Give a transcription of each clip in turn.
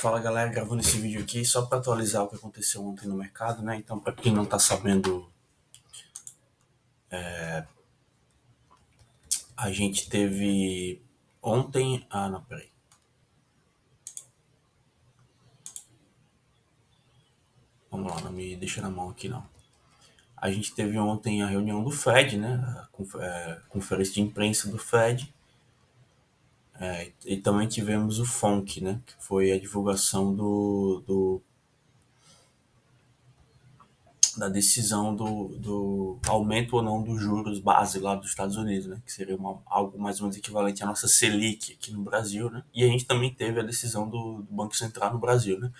Fala galera, gravando esse vídeo aqui só para atualizar o que aconteceu ontem no mercado, né? Então, para quem não tá sabendo, a gente teve ontem. Ah, não, peraí. Vamos lá, não me deixa na mão aqui não. A gente teve ontem a reunião do Fed, né? A conferência de imprensa do Fed. E também tivemos o FONC, né? Que foi a divulgação da decisão do aumento ou não dos juros base lá dos Estados Unidos, né? Que seria algo mais ou menos equivalente à nossa Selic aqui no Brasil, né? E a gente também teve a decisão do Banco Central no Brasil, né?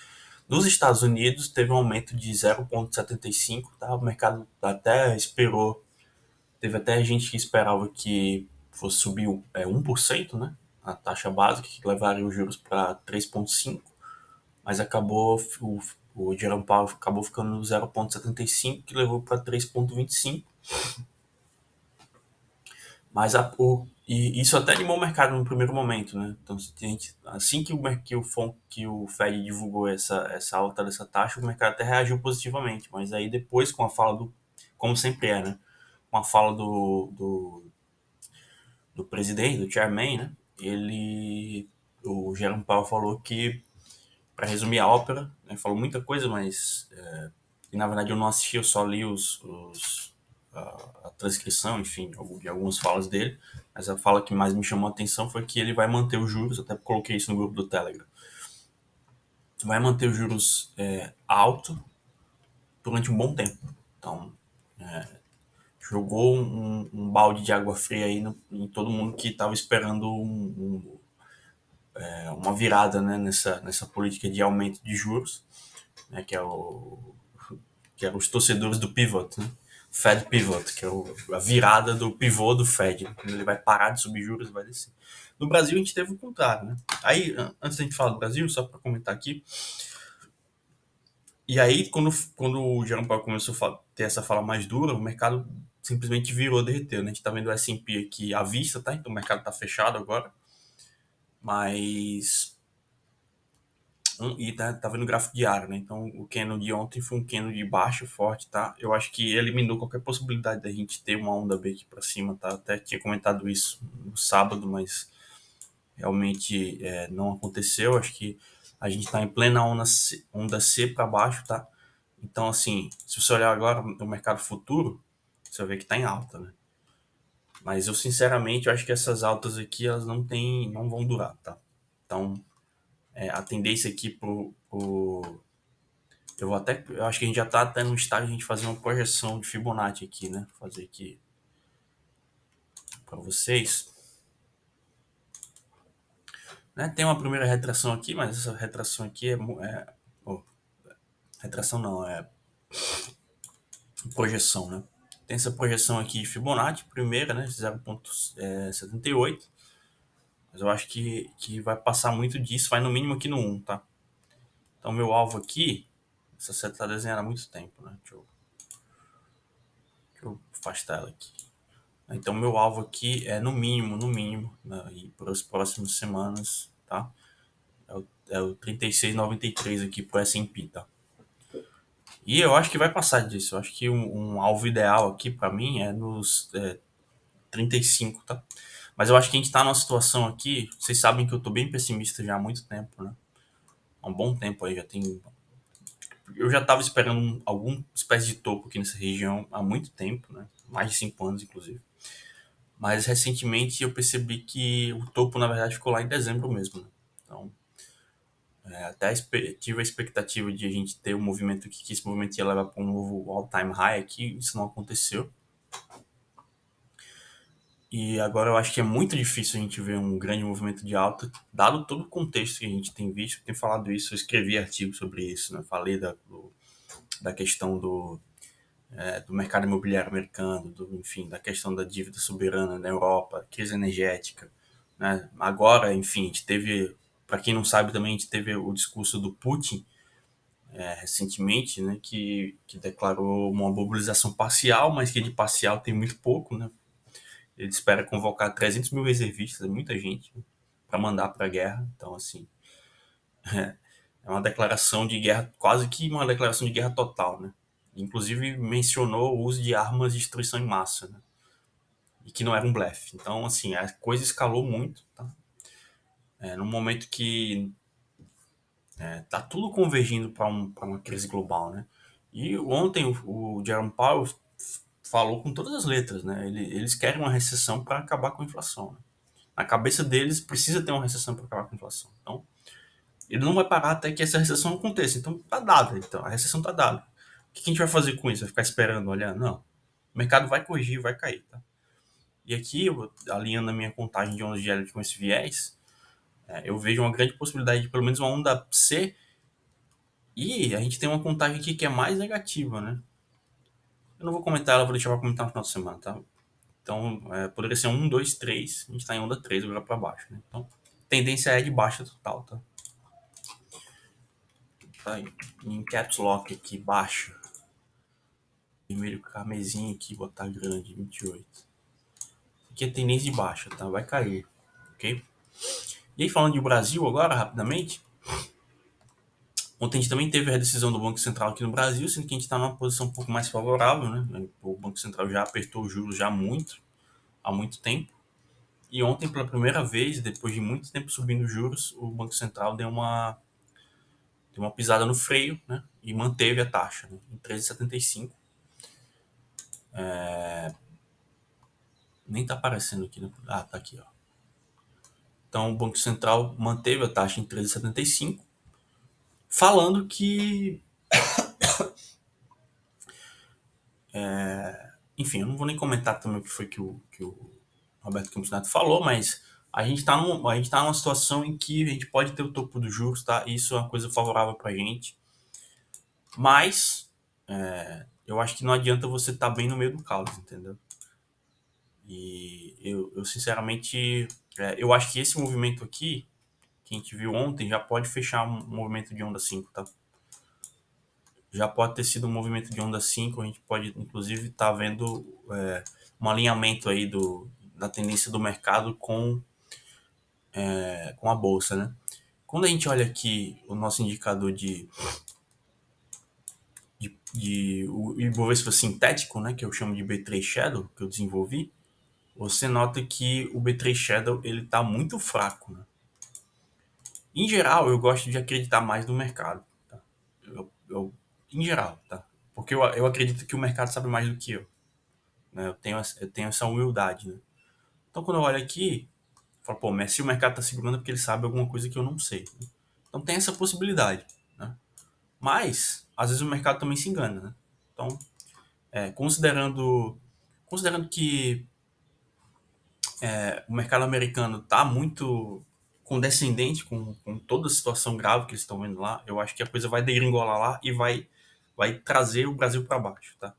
Nos Estados Unidos teve um aumento de 0,75, tá? O mercado até esperou, teve até gente que esperava que fosse subir 1%, né? A taxa básica, que levaria os juros para 3,5, mas o Jerome Powell acabou ficando no 0,75, que levou para 3,25. Mas e isso até animou o mercado no primeiro momento, né? Então, assim que o Fed divulgou essa alta dessa taxa, o mercado até reagiu positivamente. Mas aí depois, com a fala como sempre é, né? Com a fala do presidente, do chairman, né? O Jerome Powell falou que, para resumir a ópera, né, falou muita coisa, mas e na verdade eu não assisti, eu só li a transcrição, enfim, de algumas falas dele, mas a fala que mais me chamou a atenção foi que ele vai manter os juros, até coloquei isso no grupo do Telegram, vai manter os juros alto durante um bom tempo. Então, jogou balde de água fria aí em todo mundo que estava esperando uma virada, né, nessa política de aumento de juros, né, que eram os torcedores do pivot, né? Fed pivot, que é a virada do pivô do Fed, né? Quando ele vai parar de subir juros, vai descer. No Brasil a gente teve o contrário, né? Aí, antes da gente falar do Brasil, só para comentar aqui, e aí quando o Jerome Powell começou a ter essa fala mais dura, o mercado simplesmente virou, derreteu, né? A gente tá vendo o S&P aqui à vista, tá? Então o mercado tá fechado agora, mas e tá vendo o gráfico diário, né? Então o candle de ontem foi um candle de baixo forte, tá? Eu acho que eliminou qualquer possibilidade da gente ter uma onda B aqui para cima, tá? Até tinha comentado isso no sábado, mas realmente não aconteceu. Acho que a gente tá em plena onda C para baixo, tá? Então, assim, se você olhar agora no mercado futuro, você vai ver que tá em alta, né? Mas eu sinceramente eu acho que essas altas aqui elas não vão durar, tá? Então, a tendência aqui eu acho que a gente já tá até no estágio de a gente fazer uma projeção de Fibonacci aqui, né? Vou fazer aqui para vocês. Né? Tem uma primeira retração aqui, mas essa retração aqui retração não, é projeção, né? Tem essa projeção aqui de Fibonacci, primeira, né? 0,78. Mas eu acho que vai passar muito disso, vai no mínimo aqui no 1, tá? Então meu alvo aqui, essa seta tá desenhada há muito tempo, né? Deixa eu afastar ela aqui. Então, meu alvo aqui é no mínimo, né, e para as próximas semanas, tá? É o 36,93 aqui pro S&P, tá? E eu acho que vai passar disso. Eu acho que um alvo ideal aqui para mim é nos 35, tá? Mas eu acho que a gente tá numa situação aqui, vocês sabem que eu tô bem pessimista já há muito tempo, né? Há um bom tempo aí, eu já tava esperando alguma espécie de topo aqui nessa região há muito tempo, né? Mais de 5 anos, inclusive. Mas recentemente eu percebi que o topo, na verdade, ficou lá em dezembro mesmo, né? Então, até tive a expectativa de a gente ter um movimento que esse movimento ia levar para um novo all-time high aqui, isso não aconteceu. E agora eu acho que é muito difícil a gente ver um grande movimento de alta, dado todo o contexto que a gente tem visto. Eu tenho falado isso, eu escrevi artigo sobre isso, né? Falei da questão do mercado imobiliário americano, enfim, da questão da dívida soberana na Europa, crise energética, né? Agora, enfim, a gente teve, para quem não sabe também, a gente teve o discurso do Putin recentemente, né, que declarou uma mobilização parcial, mas que de parcial tem muito pouco, né? Ele espera convocar 300 mil reservistas, é muita gente, né, para mandar para a guerra. Então, assim, É uma declaração de guerra, quase que uma declaração de guerra total, né? Inclusive mencionou o uso de armas de destruição em massa, né? E que não era um blefe. Então, assim, a coisa escalou muito, tá? No momento que tá tudo convergindo para uma crise global, né? E ontem o Jerome Powell falou com todas as letras, né? Eles querem uma recessão para acabar com a inflação. Né? Na cabeça deles, precisa ter uma recessão para acabar com a inflação. Então, ele não vai parar até que essa recessão aconteça. Então, tá dada. Então, a recessão tá dada. O que a gente vai fazer com isso? Vai ficar esperando, olhando? Não. O mercado vai corrigir, vai cair, tá? E aqui, alinhando a minha contagem de ondas de Elliott com esse viés, eu vejo uma grande possibilidade de pelo menos uma onda C. E a gente tem uma contagem aqui que é mais negativa, né? Eu não vou comentar ela, vou deixar pra comentar no final de semana, tá? Então, poderia ser um, 2, 3. A gente tá em onda 3 agora pra baixo, né? Então, tendência é de baixa total, tá? Tá em caps lock aqui, baixa. Vermelho carmesim aqui, botar grande, 28. Aqui é tendência de baixa, tá? Vai cair, ok? E aí, falando de Brasil agora, rapidamente. Ontem a gente também teve a decisão do Banco Central aqui no Brasil, sendo que a gente está numa posição um pouco mais favorável, né? O Banco Central já apertou os juros já muito, há muito tempo. E ontem, pela primeira vez, depois de muito tempo subindo os juros, o Banco Central deu uma pisada no freio, né? E manteve a taxa, né? Em 13,75. Nem tá aparecendo aqui, né? Ah, tá aqui, ó. Então, o Banco Central manteve a taxa em 13,75, falando que, enfim, eu não vou nem comentar também o que foi que o Roberto Campos Neto falou, mas a gente tá numa situação em que a gente pode ter o topo dos juros, tá? Isso é uma coisa favorável pra gente. Mas eu acho que não adianta você estar bem no meio do caos, entendeu? E eu sinceramente, eu acho que esse movimento aqui, que a gente viu ontem, já pode fechar um movimento de onda 5, tá? Já pode ter sido um movimento de onda 5, a gente pode inclusive estar vendo um alinhamento aí da tendência do mercado com a bolsa, né? Quando a gente olha aqui o nosso indicador de o Ibovespa sintético, né, que eu chamo de B3 Shadow, que eu desenvolvi, você nota que o B3 Shadow ele está muito fraco. Né? Em geral, eu gosto de acreditar mais no mercado. Tá? Em geral, tá? Porque eu acredito que o mercado sabe mais do que eu. Né? Eu tenho essa humildade. Né? Então, quando eu olho aqui, eu falo, pô, mas se o mercado está segurando é porque ele sabe alguma coisa que eu não sei. Né? Então, tem essa possibilidade. Né? Mas, às vezes o mercado também se engana. Né? Então, considerando que o mercado americano está muito condescendente com toda a situação grave que eles estão vendo lá, eu acho que a coisa vai degringolar lá e vai trazer o Brasil para baixo, tá?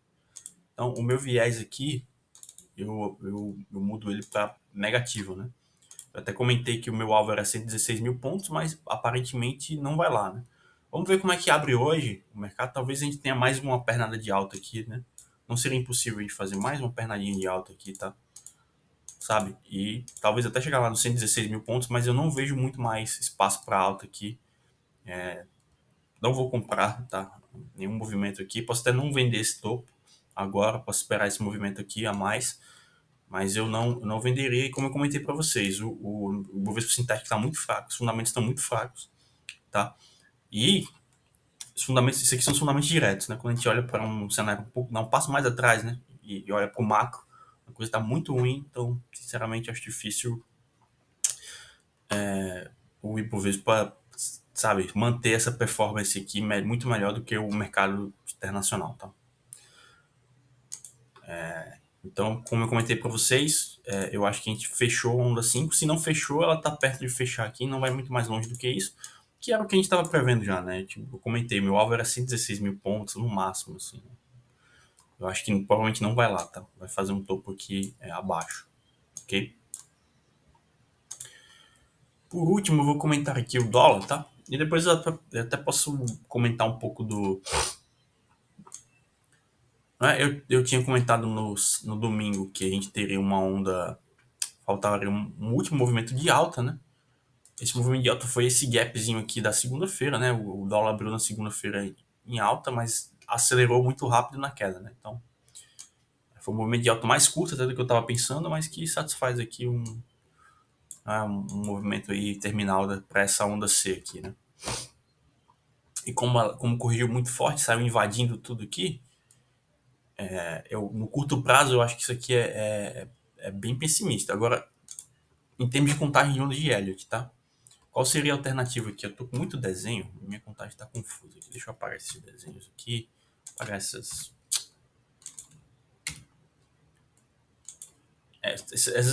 Então, o meu viés aqui, eu mudo ele para negativo, né? Eu até comentei que o meu alvo era 116 mil pontos, mas aparentemente não vai lá, né? Vamos ver como é que abre hoje o mercado. Talvez a gente tenha mais uma pernada de alta aqui, né? Não seria impossível a gente fazer mais uma pernadinha de alta aqui, tá? Sabe? E talvez até chegar lá nos 116 mil pontos, mas eu não vejo muito mais espaço para alta aqui. Não vou comprar, tá? Nenhum movimento aqui. Posso até não vender esse topo agora, posso esperar esse movimento aqui a mais, mas eu não venderia. E como eu comentei para vocês, o Bovespa sintético está muito fraco, os fundamentos estão muito fracos, tá? E os fundamentos, isso aqui são os fundamentos diretos, né? Quando a gente olha para um cenário um pouco, dá um passo mais atrás, né? E olha para o macro, a coisa está muito ruim, então, sinceramente, acho difícil o Ibovespa, sabe, manter essa performance aqui muito melhor do que o mercado internacional, tá? Então, como eu comentei para vocês, eu acho que a gente fechou a onda 5. Se não fechou, ela está perto de fechar aqui, não vai muito mais longe do que isso, que era o que a gente estava prevendo já, né? Tipo, eu comentei, meu alvo era 116 mil pontos no máximo, assim. Eu acho que provavelmente não vai lá, tá? Vai fazer um topo aqui abaixo, ok? Por último, eu vou comentar aqui o dólar, tá? E depois eu até posso comentar um pouco do. Né? Eu tinha comentado no domingo que a gente teria uma onda. Faltaria um último movimento de alta, né? Esse movimento de alta foi esse gapzinho aqui da segunda-feira, né? O dólar abriu na segunda-feira em alta, mas acelerou muito rápido na queda, né? Então, foi um movimento de alta mais curto até do que eu estava pensando, mas que satisfaz aqui um movimento aí terminal para essa onda C aqui, né? E como corrigiu muito forte, saiu invadindo tudo aqui, no curto prazo eu acho que isso aqui é bem pessimista. Agora, em termos de contagem de ondas de Elliott, tá? Qual seria a alternativa aqui? Eu tô com muito desenho, minha contagem está confusa aqui. Deixa eu apagar esses desenhos aqui, apagar essas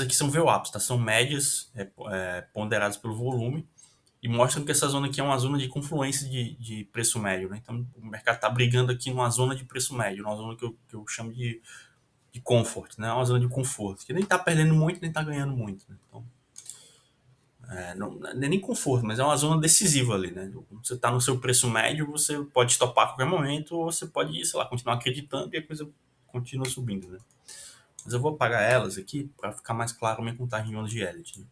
aqui são VWAPs, tá? São médias ponderadas pelo volume e mostram que essa zona aqui é uma zona de confluência de preço médio, né? Então o mercado está brigando aqui numa zona de preço médio, numa zona que eu chamo de comfort, né? Uma zona de conforto, que nem está perdendo muito, nem está ganhando muito, né? Então, não é nem conforto, mas é uma zona decisiva ali, né? Você está no seu preço médio, você pode estopar a qualquer momento, ou você pode, sei lá, continuar acreditando e a coisa continua subindo, né? Mas eu vou apagar elas aqui para ficar mais claro a minha contagem de ondas de Elliott, né?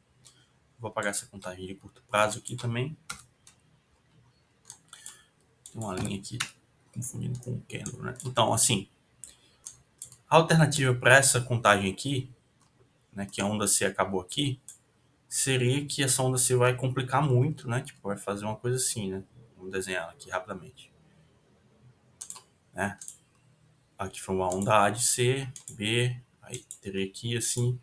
Vou apagar essa contagem de curto prazo aqui também. Tem uma linha aqui confundindo com o candle, né? Então, assim, a alternativa para essa contagem aqui, né, que a onda C acabou aqui, seria que essa onda C vai complicar muito, né? Tipo, vai fazer uma coisa assim, né? Vamos desenhar ela aqui rapidamente, né? Aqui foi uma onda A de C, B, aí teria aqui assim.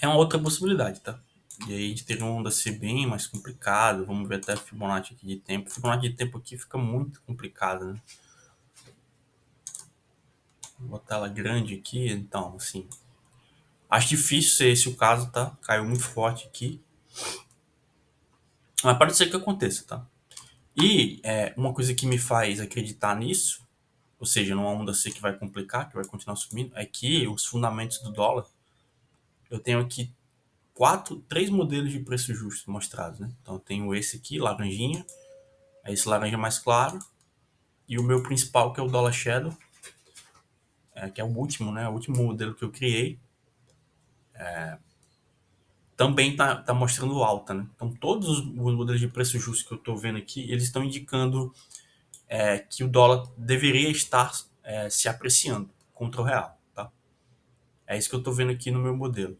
É uma outra possibilidade, tá? E aí a gente teria uma onda C bem mais complicada. Vamos ver até Fibonacci aqui de tempo. Fibonacci de tempo aqui fica muito complicado, né? Vou botar ela grande aqui, então, assim. Acho difícil ser esse o caso, tá? Caiu muito forte aqui. Mas pode ser que aconteça, tá? E uma coisa que me faz acreditar nisso, ou seja, numa onda C que vai complicar, que vai continuar subindo, é que os fundamentos do dólar, eu tenho aqui três modelos de preço justo mostrados, né? Então eu tenho esse aqui, laranjinha, é esse laranja mais claro, e o meu principal, que é o Dollar Shadow, que é o último, né? O último modelo que eu criei, também tá mostrando alta, né? Então todos os modelos de preço justo que eu estou vendo aqui, eles estão indicando que o dólar deveria estar se apreciando contra o real, tá? É isso que eu estou vendo aqui no meu modelo.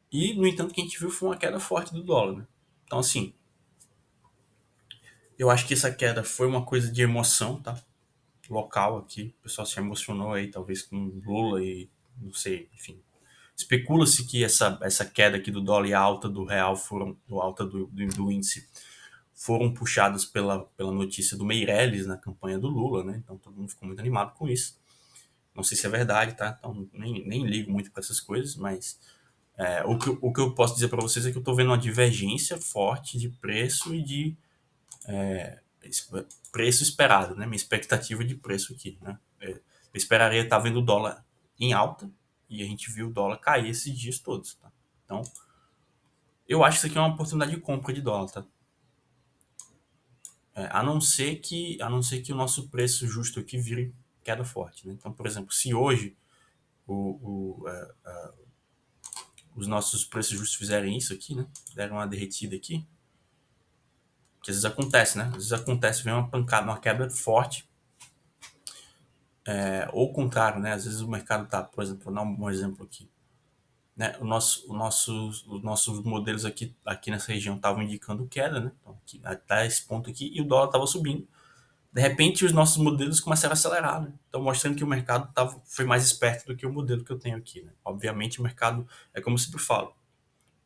E, no entanto, o que a gente viu foi uma queda forte do dólar, né? Então, assim, eu acho que essa queda foi uma coisa de emoção, tá? Local aqui. O pessoal se emocionou aí, talvez com Lula e não sei, enfim. Especula-se que essa queda aqui do dólar e a alta do real foram, a alta do índice, foram puxadas pela notícia do Meirelles na campanha do Lula, né? Então todo mundo ficou muito animado com isso. Não sei se é verdade, tá? Então nem ligo muito para essas coisas, mas o que eu posso dizer para vocês é que eu estou vendo uma divergência forte de preço e de preço esperado, né? Minha expectativa de preço aqui, né? Eu esperaria estar vendo o dólar em alta e a gente viu o dólar cair esses dias todos, tá? Então, eu acho que isso aqui é uma oportunidade de compra de dólar, tá? A não ser que o nosso preço justo aqui vire queda forte, né? Então, por exemplo, se hoje o, o, é, os nossos preços justos fizerem isso aqui, né? Deram uma derretida aqui, que às vezes acontece, né? Às vezes acontece, vem uma pancada, uma quebra forte, ou o contrário, né? Às vezes o mercado tá, por exemplo, vou dar um exemplo aqui, né? Os nossos modelos aqui nessa região estavam indicando queda, né? Então, aqui, até esse ponto aqui, e o dólar estava subindo. De repente, os nossos modelos começaram a acelerar, né? Então, mostrando que o mercado foi mais esperto do que o modelo que eu tenho aqui, né? Obviamente, o mercado, é como eu sempre falo,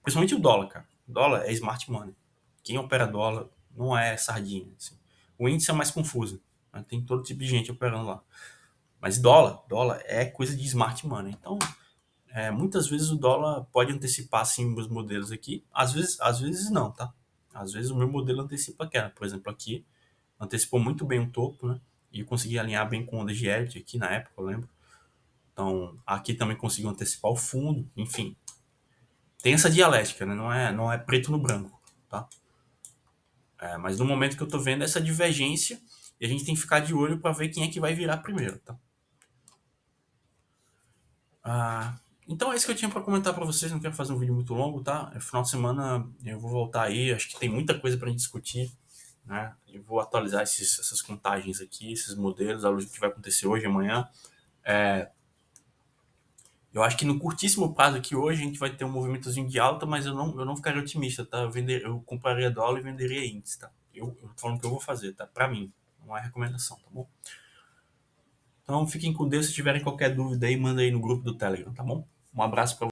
principalmente o dólar, cara. O dólar é smart money. Quem opera dólar não é sardinha, assim. O índice é mais confuso, né? Tem todo tipo de gente operando lá. Mas dólar é coisa de smart money. Então, muitas vezes o dólar pode antecipar, sim, meus modelos aqui. Às vezes não, tá? Às vezes o meu modelo antecipa a queda. Por exemplo, aqui, antecipou muito bem o topo, né? E eu consegui alinhar bem com ondas de Elliott aqui na época, eu lembro. Então, aqui também conseguiu antecipar o fundo, enfim. Tem essa dialética, né? Não é preto no branco, tá? Mas no momento que eu tô vendo essa divergência, e a gente tem que ficar de olho para ver quem é que vai virar primeiro, tá? Ah, Então é isso que eu tinha para comentar para vocês. Não quero fazer um vídeo muito longo, tá? É final de semana, eu vou voltar aí. Acho que tem muita coisa para gente discutir, né? Eu vou atualizar essas contagens aqui, esses modelos, a luz do que vai acontecer hoje, amanhã. Eu acho que no curtíssimo prazo aqui hoje a gente vai ter um movimentozinho de alta, mas eu não ficaria otimista, tá? Eu compraria dólar e venderia índice, tá? Eu tô falando o que eu vou fazer, tá? Pra mim, não é recomendação, tá bom? Então fiquem com Deus. Se tiverem qualquer dúvida aí, manda aí no grupo do Telegram, tá bom? Um abraço pra